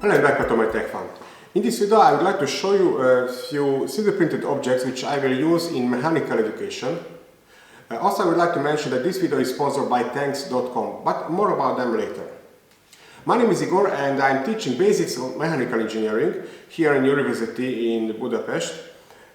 Hello and welcome to my Tech Fun. In this video I would like to show you a few 3D printed objects which I will use in mechanical education. Also I would like to mention that this video is sponsored by thangs.com, but more about them later. My name is Igor and I'm teaching basics of mechanical engineering here in University in Budapest.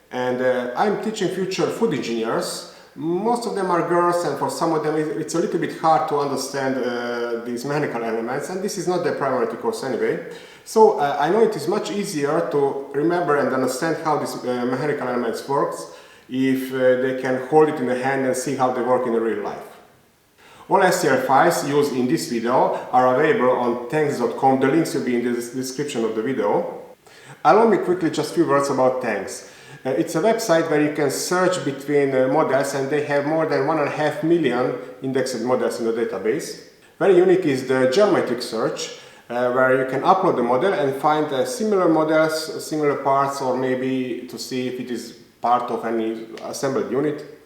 And I'm teaching future food engineers. Most of them are girls, and for some of them it's a little bit hard to understand these mechanical elements, and this is not their priority course anyway. So I know it is much easier to remember and understand how these mechanical elements works if they can hold it in the hand and see how they work in real life. All STL files used in this video are available on thangs.com. The links will be in the description of the video. Allow me quickly just a few words about Thangs. It's a website where you can search between models, and they have more than 1.5 million indexed models in the database. Very unique is the geometric search, where you can upload the model and find similar models, similar parts, or maybe to see if it is part of any assembled unit.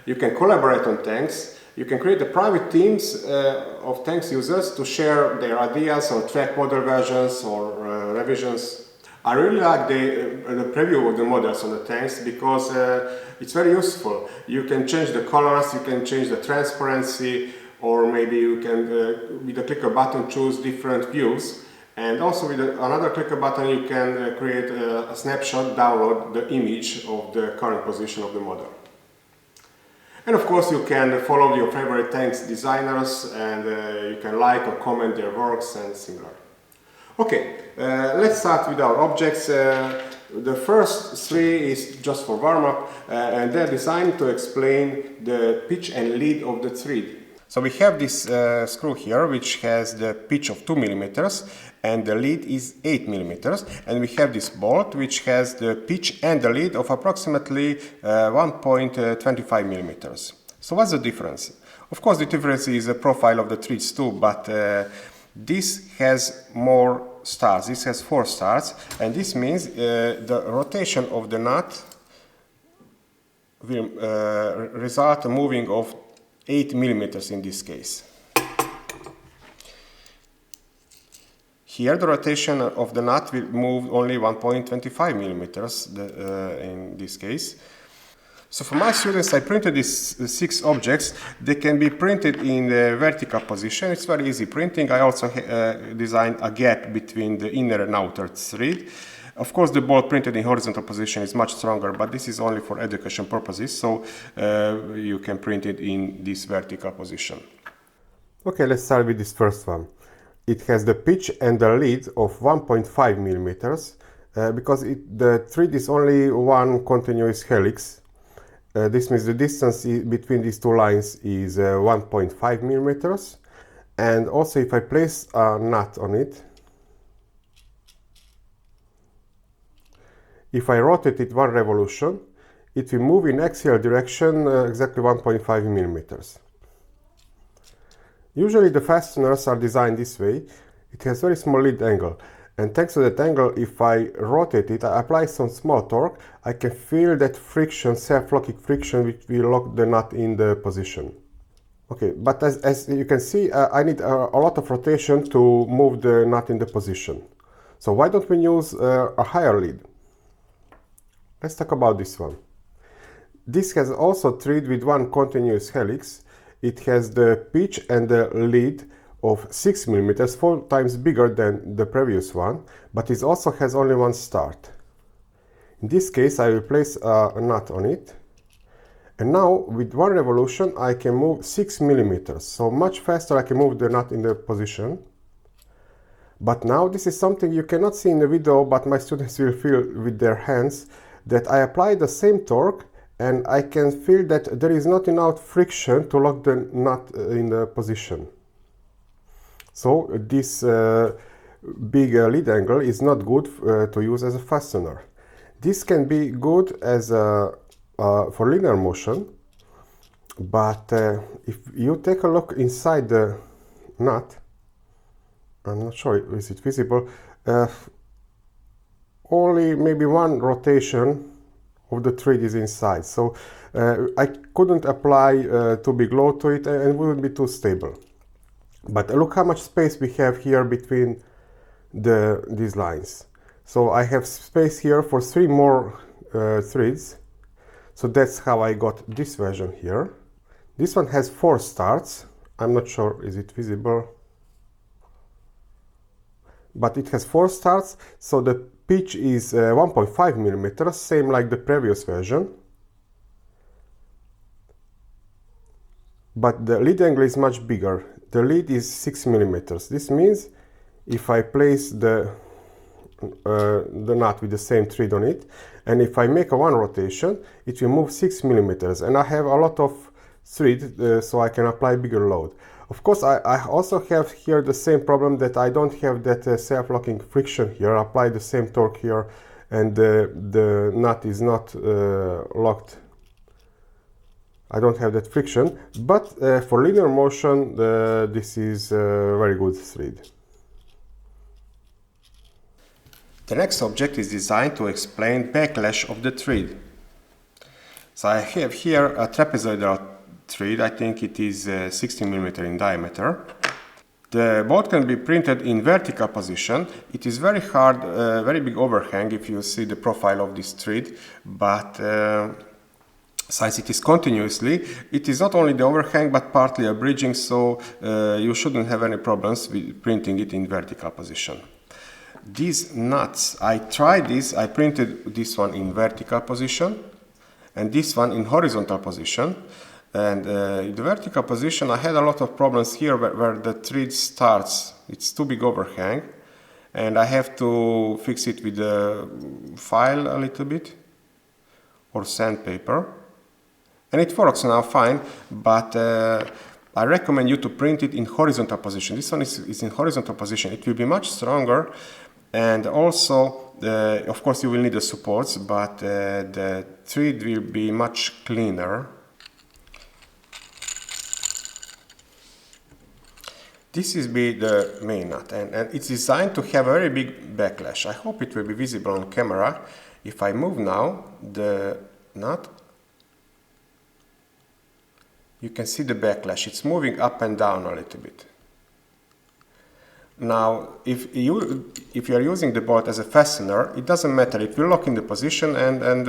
You can collaborate on Thangs. You can create the private teams of Thangs users to share their ideas or track model versions or revisions. I really like the preview of the models on the Thangs because it's very useful. You can change the colors, you can change the transparency, or maybe you can, with a click a button, choose different views. And also with another click a button you can create a snapshot, download the image of the current position of the model. And of course you can follow your favorite Thangs designers, and you can like or comment their works and similar. Okay, let's start with our objects. The first three is just for warm-up, and they're designed to explain the pitch and lead of the thread. So we have this screw here which has the pitch of 2 mm and the lead is 8 mm, and we have this bolt which has the pitch and the lead of approximately 1.25 mm. So what's the difference? Of course the difference is the profile of the threads too, but this has more stars. This has 4 stars, and this means the rotation of the nut will result in moving of 8 mm in this case. Here the rotation of the nut will move only 1.25 mm in this case. So for my students I printed these 6 objects. They can be printed in the vertical position. It's very easy printing. I also designed a gap between the inner and outer thread. Of course the bolt printed in horizontal position is much stronger, but this is only for education purposes, so you can print it in this vertical position. Okay, let's start with this first one. It has the pitch and the lead of 1.5 mm because the thread is only one continuous helix. This means the distance between these two lines is 1.5 mm, and also if I place a nut on it, if I rotate it 1 revolution, it will move in axial direction exactly 1.5 mm. Usually the fasteners are designed this way. It has very small lead angle, and thanks to that angle, if I rotate it, I apply some small torque, I can feel that friction, self-locking friction, which will lock the nut in the position. Okay, but as you can see, I need a lot of rotation to move the nut in the position. So why don't we use a higher lead? Let's talk about this one. This has also thread with one continuous helix. It has the pitch and the lead of 6 mm, 4 times bigger than the previous one, but it also has only one start. In this case I will place a nut on it, and now with 1 revolution I can move 6 mm, so much faster I can move the nut in the position. But now this is something you cannot see in the video, but my students will feel with their hands, that I apply the same torque and I can feel that there is not enough friction to lock the nut in the position. So this big lead angle is not good to use as a fastener. This can be good as for linear motion, but if you take a look inside the nut, I'm not sure is it visible, only maybe 1 rotation of the thread is inside, so I couldn't apply too big load to it and it wouldn't be too stable. But look how much space we have here between these lines. So I have space here for 3 more threads. So that's how I got this version here. This one has 4 starts. I'm not sure, is it visible? But it has 4 starts, so the pitch is 1.5 millimeters, same like the previous version. But the lead angle is much bigger. The lead is 6 millimeters. This means if I place the nut with the same thread on it, and if I make a one rotation, it will move 6 millimeters, and I have a lot of thread, so I can apply bigger load. Of course, I also have here the same problem that I don't have that self-locking friction here. I apply the same torque here, and the nut is not locked. I don't have that friction, but for linear motion, this is a very good thread. The next object is designed to explain backlash of the thread. So I have here a trapezoidal thread. I think it is 16 mm in diameter. The bolt can be printed in vertical position. It is very hard, very big overhang if you see the profile of this thread, but since it is continuously, it is not only the overhang but partly a bridging, so you shouldn't have any problems with printing it in vertical position. These nuts, I tried this, I printed this one in vertical position and this one in horizontal position. And in the vertical position I had a lot of problems here where the thread starts. It's too big overhang and I have to fix it with a file a little bit or sandpaper. And it works now fine, but I recommend you to print it in horizontal position. This one is in horizontal position. It will be much stronger, and also, of course, you will need the supports, but the thread will be much cleaner. This is the main nut, and it's designed to have a very big backlash. I hope it will be visible on camera. If I move now the nut, you can see the backlash. It's moving up and down a little bit. Now, if you are using the bolt as a fastener, it doesn't matter. It will lock in the position and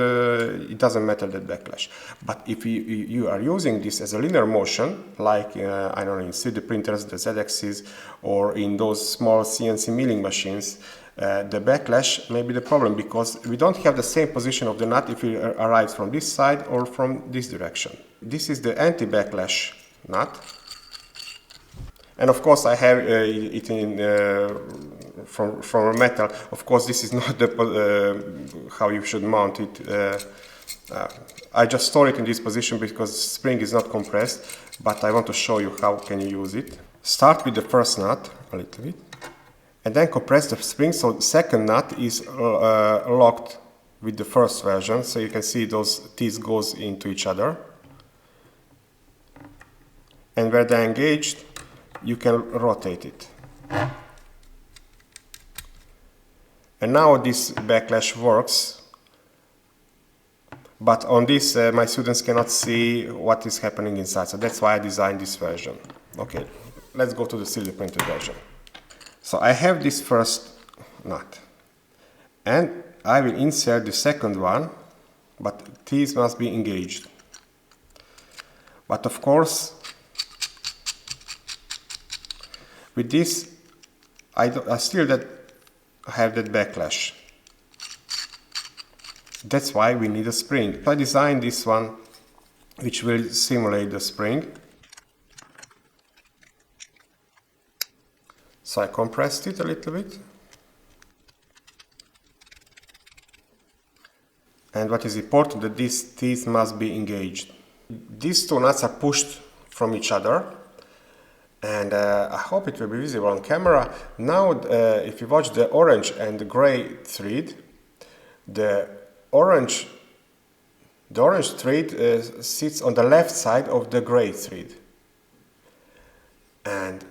it doesn't matter the backlash. But if you are using this as a linear motion, like I don't know, in 3D printers, the Z-axis, or in those small CNC milling machines, the backlash may be the problem because we don't have the same position of the nut if it arrives from this side or from this direction. This is the anti-backlash nut. And of course I have it in from metal. Of course this is not the how you should mount it. I just store it in this position because spring is not compressed, but I want to show you how can you use it. Start with the first nut a little bit and then compress the spring so the second nut is locked with the first version, so you can see those teeth goes into each other. And where they're engaged, you can rotate it. And now this backlash works, but on this my students cannot see what is happening inside, so that's why I designed this version. Okay, let's go to the 3D printed version. So I have this first nut and I will insert the second one, but these must be engaged. But of course, with this, I still have that backlash. That's why we need a spring. I designed this one, which will simulate the spring. So I compressed it a little bit. And what is important, that these teeth must be engaged. These two nuts are pushed from each other. And I hope it will be visible on camera. Now, if you watch the orange and the gray thread, the orange thread sits on the left side of the gray thread. And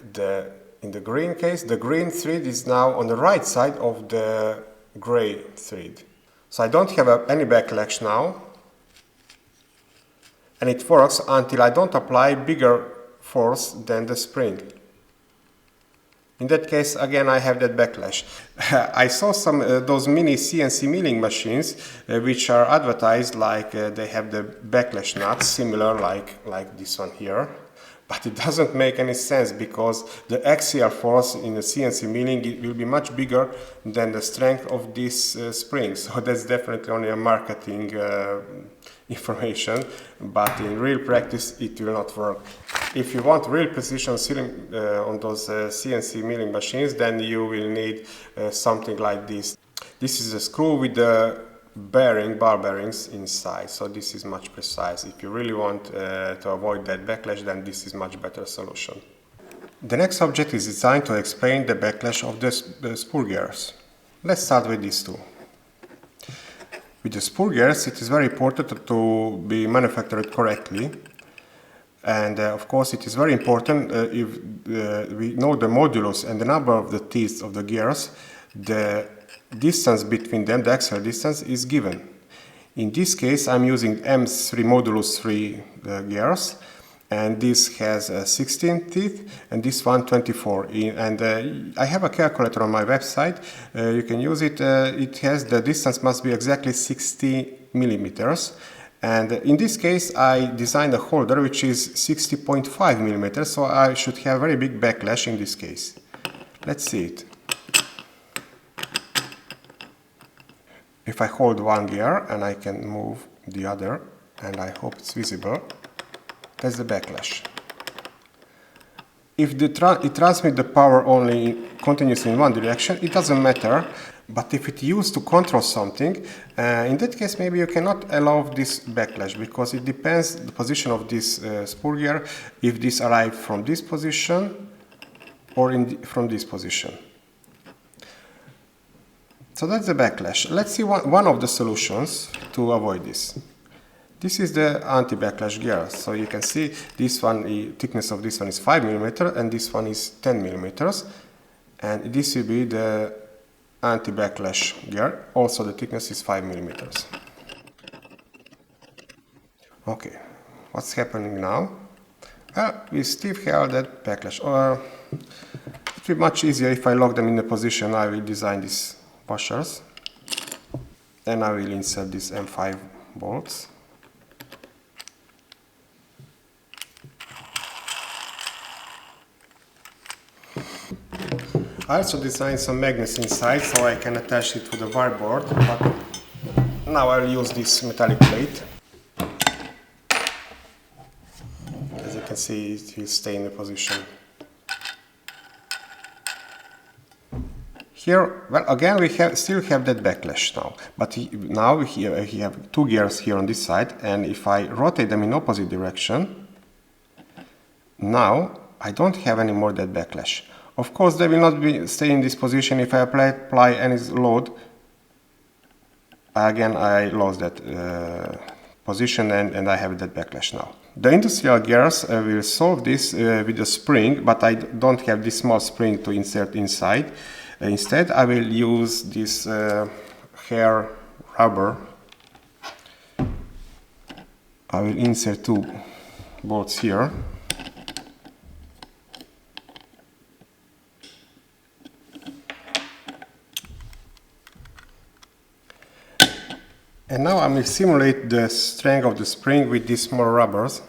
in the green case, the green thread is now on the right side of the gray thread. So I don't have any backlash now. And it works until I don't apply bigger force than the spring. In that case, again, I have that backlash. I saw some those mini CNC milling machines which are advertised like they have the backlash nuts, similar like this one here. But it doesn't make any sense because the axial force in the CNC milling it will be much bigger than the strength of this spring. So that's definitely only a marketing information, but in real practice it will not work. If you want real precision sealing on those CNC milling machines, then you will need something like this. This is a screw with the bar bearings inside, so this is much precise. If you really want to avoid that backlash, then this is much better solution. The next object is designed to explain the backlash of the spur gears. Let's start with these two. With the spur gears, it is very important to be manufactured correctly. And of course it is very important if we know the modulus and the number of the teeth of the gears, the distance between them, the axial distance, is given. In this case I'm using M3 modulus 3 gears, and this has 16 teeth and this one 24. And I have a calculator on my website, you can use it. It has the distance must be exactly 60 millimeters. And in this case I designed a holder which is 60.5 millimeters, so I should have very big backlash in this case. Let's see it. If I hold one gear and I can move the other, and I hope it's visible, that's the backlash. If it transmits the power only continuously in one direction, it doesn't matter. But if it's used to control something, in that case maybe you cannot allow this backlash, because it depends the position of this spur gear, if this arrives from this position or from this position. So that's the backlash. Let's see one of the solutions to avoid this. This is the anti-backlash gear. So you can see this one, the thickness of this one is 5 mm and this one is 10 mm. And this will be the anti-backlash gear. Also the thickness is 5 mm. Okay, what's happening now? We still have that backlash. It will be much easier if I lock them in the position. I will design these washers. Then I will insert these M5 bolts. I also designed some magnets inside so I can attach it to the wire board, but now I'll use this metallic plate. As you can see, it will stay in the position. Here, well, again we still have that backlash now, but now we have two gears here on this side, and if I rotate them in opposite direction, now I don't have any more that backlash. Of course, they will not stay in this position if I apply any load. Again, I lost that position and I have that backlash now. The industrial gears will solve this with a spring, but I don't have this small spring to insert inside. Instead, I will use this hair rubber. I will insert two bolts here. And now I will simulate the strength of the spring with these small rubbers.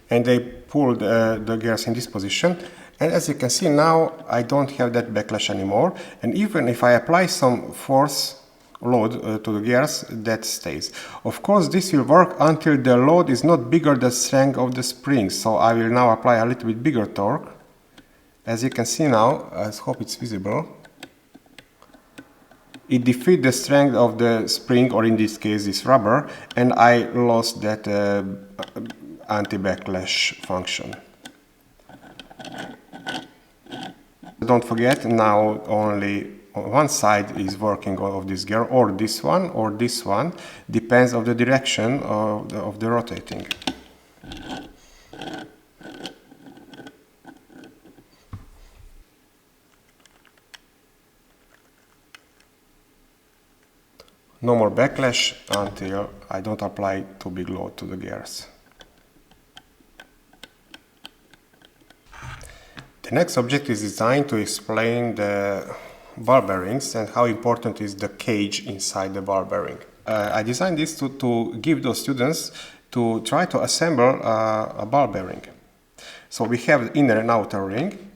And they pull the gears in this position. And as you can see now, I don't have that backlash anymore. And even if I apply some force load to the gears, that stays. Of course, this will work until the load is not bigger than the strength of the spring. So I will now apply a little bit bigger torque. As you can see now, I hope it's visible. It defeats the strength of the spring, or in this case this rubber, and I lost that anti-backlash function. Don't forget, now only one side is working of this gear, or this one, depends on the direction of the rotating. no more backlash until I don't apply too big load to the gears. The next object is designed to explain the ball bearings and how important is the cage inside the ball bearing. I designed this to give those students to try to assemble a ball bearing. So we have the inner and outer ring,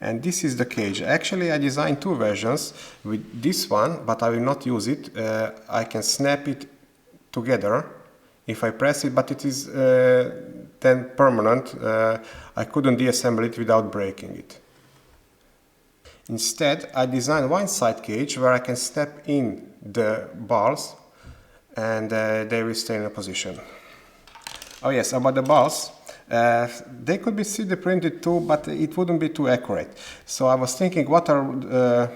and this is the cage. Actually, I designed two versions with this one, but I will not use it. I can snap it together if I press it, but it is then permanent. I couldn't deassemble it without breaking it. Instead, I designed one side cage where I can step in the balls and they will stay in a position. Oh yes, about the balls, they could be 3D printed too, but it wouldn't be too accurate. So I was thinking, what are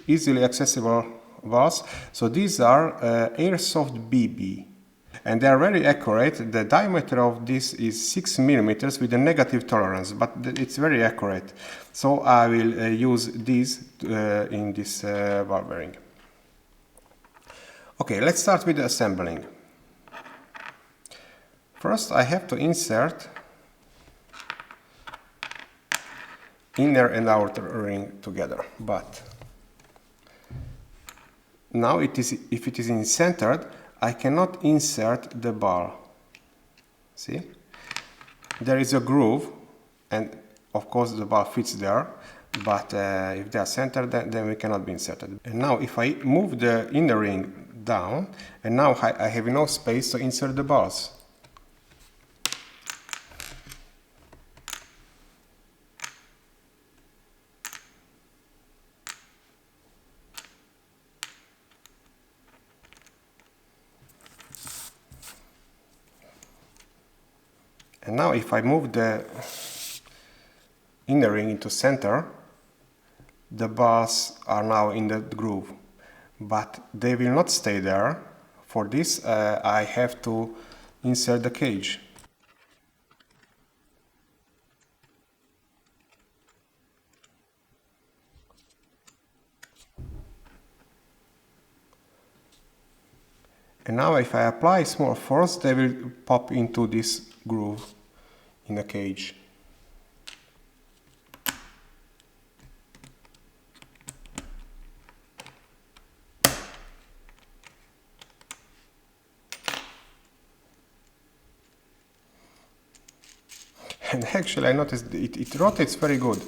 easily accessible balls? So these are Airsoft BB. And they are very accurate. The diameter of this is 6 mm with a negative tolerance, but it's very accurate. So I will use these in this ball bearing. Okay, let's start with the assembling. First, I have to insert inner and outer ring together, but now if it is in centered, I cannot insert the ball. See? There is a groove, and of course the ball fits there, but if they are centered, then we cannot be inserted. And now if I move the inner ring down, and now I have enough space to insert the balls. And now if I move the inner ring into center, the balls are now in the groove, but they will not stay there. For this I have to insert the cage. And now if I apply small force, they will pop into this groove in the cage. And actually I noticed it rotates very good.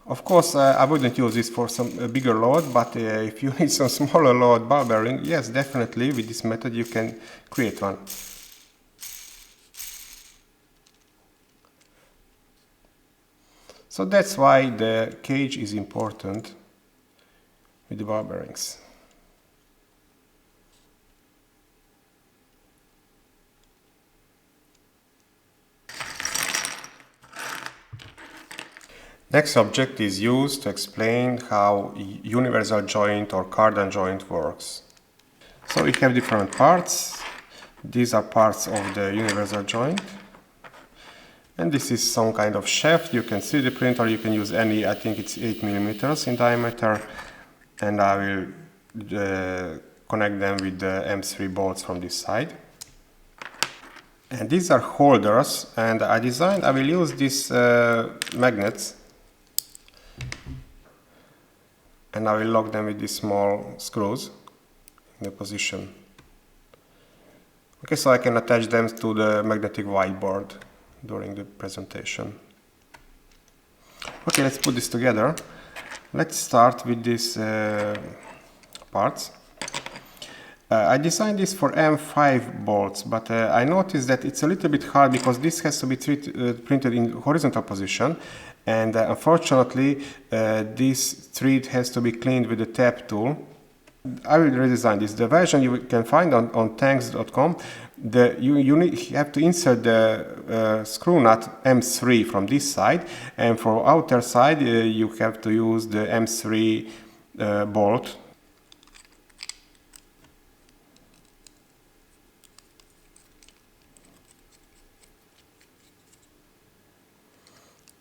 Of course, I wouldn't use this for some bigger load, but if you need some smaller load ball bearing, yes, definitely with this method you can create one. So that's why the cage is important with the ball bearings. Next object is used to explain how universal joint or cardan joint works. So we have different parts. These are parts of the universal joint. And this is some kind of shaft. You can 3D print or you can use any, I think it's 8 mm in diameter. And I will connect them with the M3 bolts from this side. And these are holders, and I will use these magnets. And I will lock them with these small screws in the position. Okay, so I can attach them to the magnetic whiteboard during the presentation. Okay, let's put this together. Let's start with these parts. I designed this for M5 bolts, but I noticed that it's a little bit hard because this has to be printed in horizontal position, and unfortunately this thread has to be cleaned with the tap tool. I will redesign this. The version you can find on thangs.com. You have to insert the screw nut M3 from this side, and for outer side you have to use the M3 bolt.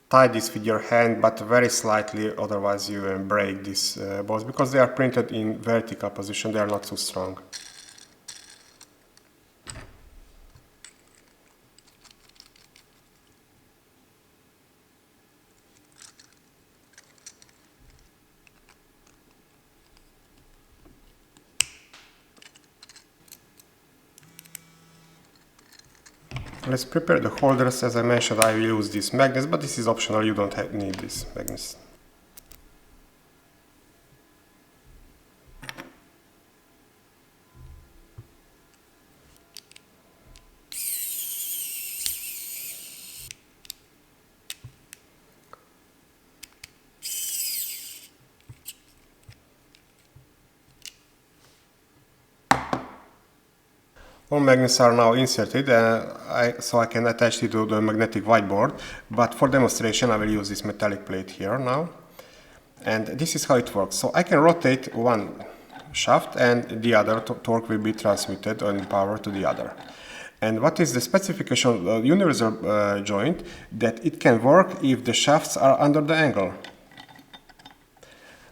tie this with your hand, but very slightly, otherwise you will break these bolts, because they are printed in vertical position, they are not so strong. Let's prepare the holders. As I mentioned, I will use these magnets, but this is optional, you don't need these magnets. All magnets are now inserted, so I can attach it to the magnetic whiteboard, but for demonstration I will use this metallic plate here now. And this is how it works. So I can rotate one shaft and the other torque will be transmitted and power to the other. And what is the specification of the universal joint? That it can work if the shafts are under the angle.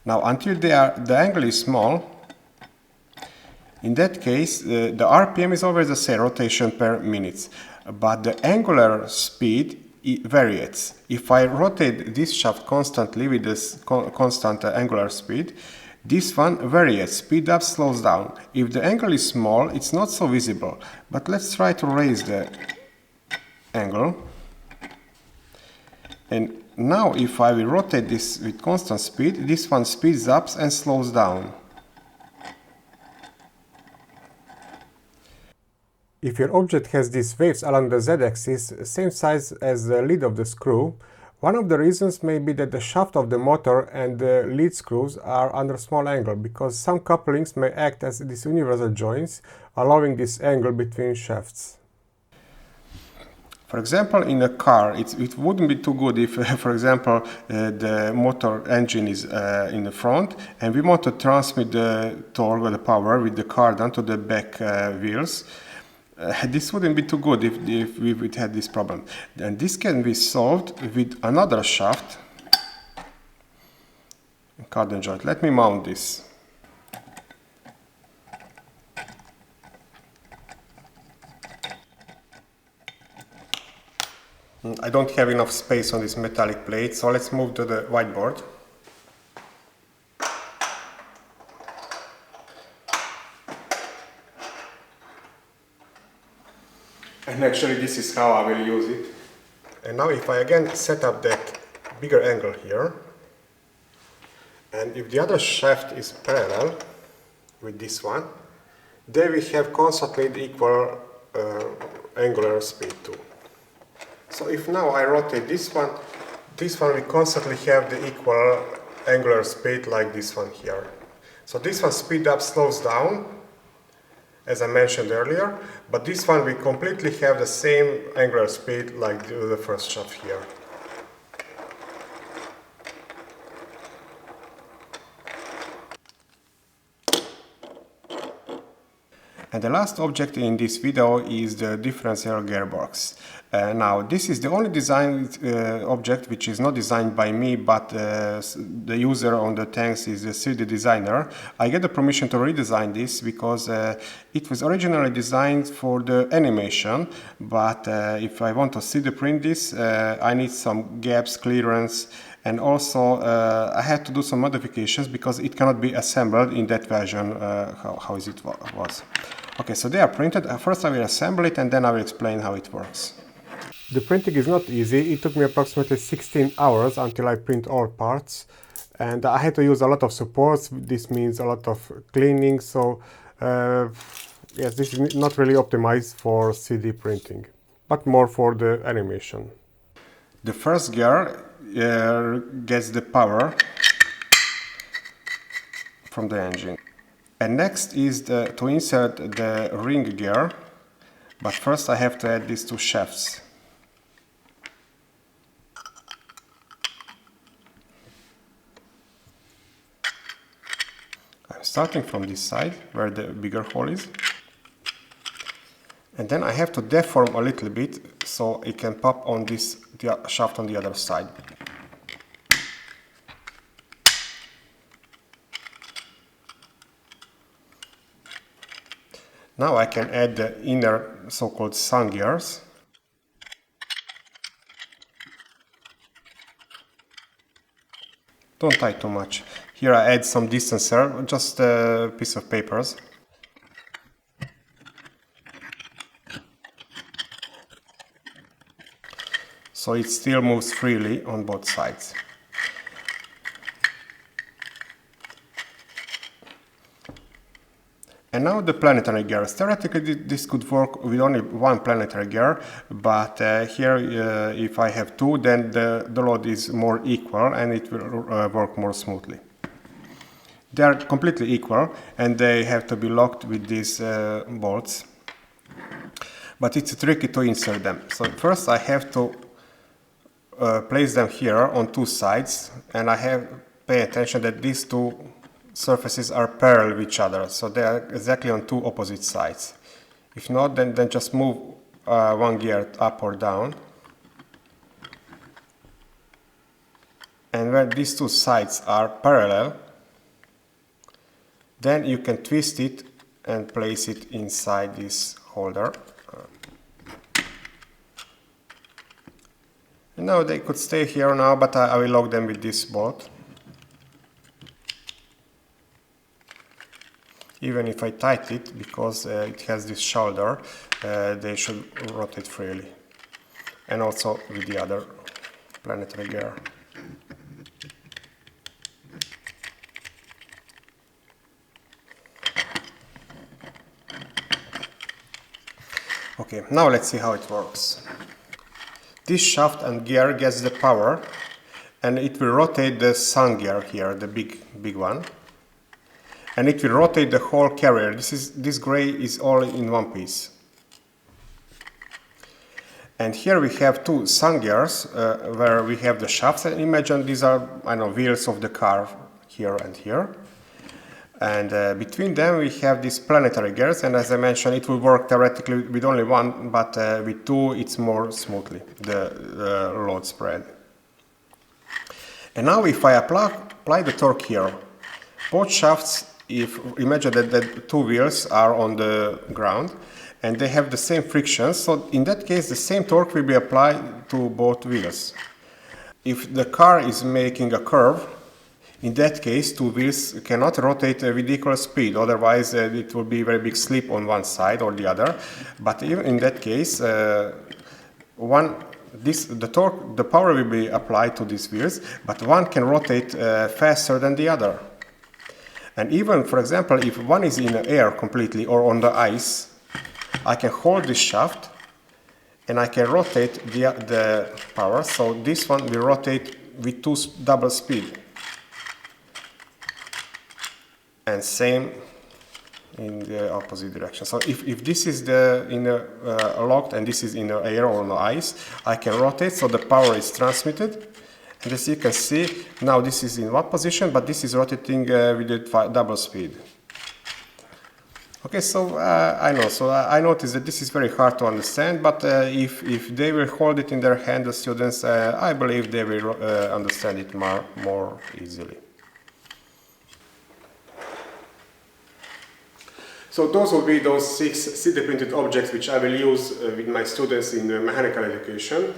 Now until the angle is small, in that case, the RPM is always the same, rotation per minute, but the angular speed varies. If I rotate this shaft constantly with this constant angular speed, this one varies, speed up, slows down. If the angle is small, it's not so visible, but let's try to raise the angle. And now if I will rotate this with constant speed, this one speeds up and slows down. If your object has these waves along the z-axis, same size as the lead of the screw, one of the reasons may be that the shaft of the motor and the lead screws are under small angle, because some couplings may act as these universal joints, allowing this angle between shafts. For example, in a car, it wouldn't be too good if, for example, the motor engine is in the front and we want to transmit the torque or the power with the car down to the back wheels. This wouldn't be too good if we would have this problem. And this can be solved with another shaft, cardon joint. Let me mount this. I don't have enough space on this metallic plate, so let's move to the whiteboard. And actually this is how I will use it. And now if I again set up that bigger angle here, and if the other shaft is parallel with this one, then we have constantly the equal angular speed too. So if now I rotate this one we constantly have the equal angular speed like this one here. So this one speed up, slows down, as I mentioned earlier, but this one we completely have the same angular speed like the first shaft here. And the last object in this video is the differential gearbox. Now this is the only design object which is not designed by me, but the user on the thangs is the 3D designer. I get the permission to redesign this because it was originally designed for the animation, but if I want to 3D print this, I need some gaps, clearance, and also I had to do some modifications because it cannot be assembled in that version how it was. Okay, so they are printed. First I will assemble it and then I will explain how it works. The printing is not easy. It took me approximately 16 hours until I print all parts, and I had to use a lot of supports. This means a lot of cleaning, so yes, this is not really optimized for 3D printing, but more for the animation. The first gear gets the power from the engine. And next is to insert the ring gear, but first I have to add these two shafts. I'm starting from this side, where the bigger hole is. And then I have to deform a little bit so it can pop on this shaft on the other side. Now I can add the inner so-called sun gears. Don't tie too much. Here I add some distancer, just a piece of papers. So it still moves freely on both sides. And now the planetary gears. Theoretically this could work with only one planetary gear, but here if I have two, then the load is more equal and it will work more smoothly. They are completely equal and they have to be locked with these bolts. But it's tricky to insert them. So first I have to place them here on two sides, and I have to pay attention that these two surfaces are parallel with each other, so they are exactly on two opposite sides. If not, then just move one gear up or down. And where these two sides are parallel, then you can twist it and place it inside this holder. And now they could stay here now, but I will lock them with this bolt. Even if I tighten it, because it has this shoulder, they should rotate freely. And also with the other planetary gear. Okay, now let's see how it works. This shaft and gear gets the power, and it will rotate the sun gear here, the big one. And it will rotate the whole carrier. This gray is all in one piece. And here we have two sun gears where we have the shafts. And imagine these are, I don't know, wheels of the car here and here. And between them we have these planetary gears. And as I mentioned, it will work theoretically with only one, but with two it's more smoothly, the load spread. And now if I apply the torque here, both shafts, if imagine that the two wheels are on the ground and they have the same friction, so in that case the same torque will be applied to both wheels. If the car is making a curve, in that case two wheels cannot rotate with equal speed, otherwise it will be a very big slip on one side or the other. But even in that case, the power will be applied to these wheels, but one can rotate faster than the other. And even, for example, if one is in the air completely or on the ice, I can hold this shaft and I can rotate the power. So this one will rotate with double speed. And same in the opposite direction. So if this is locked and this is in the air or on the ice, I can rotate so the power is transmitted. And as you can see, now this is in one position, but this is rotating with the double speed. Okay, so I noticed that this is very hard to understand, but if they will hold it in their hand, the students, I believe they will understand it more easily. So those will be those 6 3D printed objects which I will use with my students in mechanical education.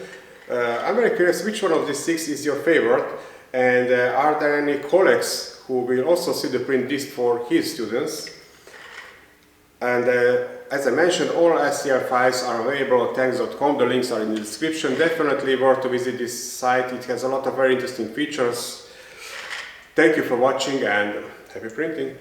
I'm very curious which one of these 6 is your favorite, and are there any colleagues who will also 3D print this for his students? And as I mentioned, all STL files are available at thangs.com, the links are in the description. Definitely worth to visit this site, it has a lot of very interesting features. Thank you for watching and happy printing!